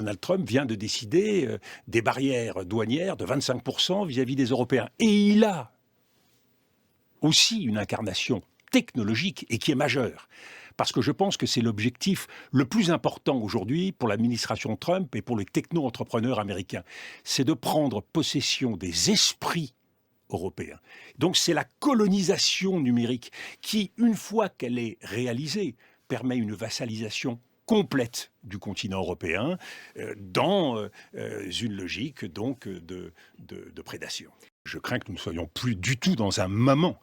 Donald Trump vient de décider des barrières douanières de 25% vis-à-vis des Européens. Et il a aussi une incarnation technologique et qui est majeure. Parce que je pense que c'est l'objectif le plus important aujourd'hui pour l'administration Trump et pour les techno-entrepreneurs américains. C'est de prendre possession des esprits européens. Donc c'est la colonisation numérique qui, une fois qu'elle est réalisée, permet une vassalisation complète du continent européen dans une logique donc de prédation. Je crains que nous ne soyons plus du tout dans un moment.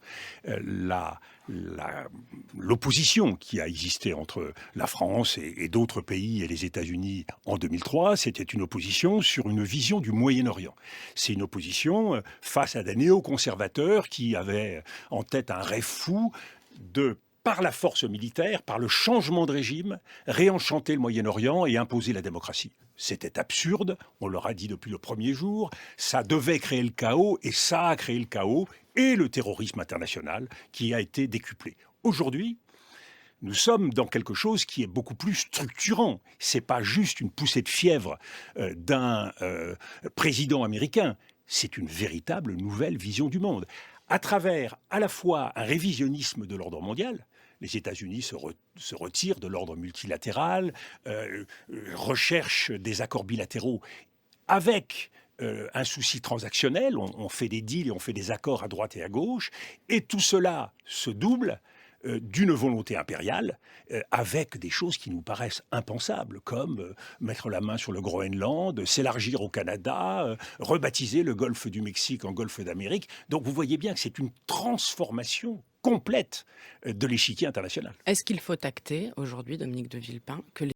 L'opposition qui a existé entre la France et d'autres pays et les États-Unis en 2003, c'était une opposition sur une vision du Moyen-Orient. C'est une opposition face à des néoconservateurs qui avaient en tête un rêve fou de, par la force militaire, par le changement de régime, réenchanter le Moyen-Orient et imposer la démocratie. C'était absurde, on leur a dit depuis le premier jour, ça devait créer le chaos et ça a créé le chaos et le terrorisme international qui a été décuplé. Aujourd'hui, nous sommes dans quelque chose qui est beaucoup plus structurant. C'est pas juste une poussée de fièvre d'un président américain, c'est une véritable nouvelle vision du monde. À travers à la fois un révisionnisme de l'ordre mondial, les États-Unis se retirent de l'ordre multilatéral, recherchent des accords bilatéraux avec un souci transactionnel, on fait des deals et on fait des accords à droite et à gauche, et tout cela se double d'une volonté impériale avec des choses qui nous paraissent impensables, comme mettre la main sur le Groenland, s'élargir au Canada, rebaptiser le golfe du Mexique en golfe d'Amérique. Donc vous voyez bien que c'est une transformation complète de l'échiquier international. Est-ce qu'il faut acter aujourd'hui, Dominique de Villepin, que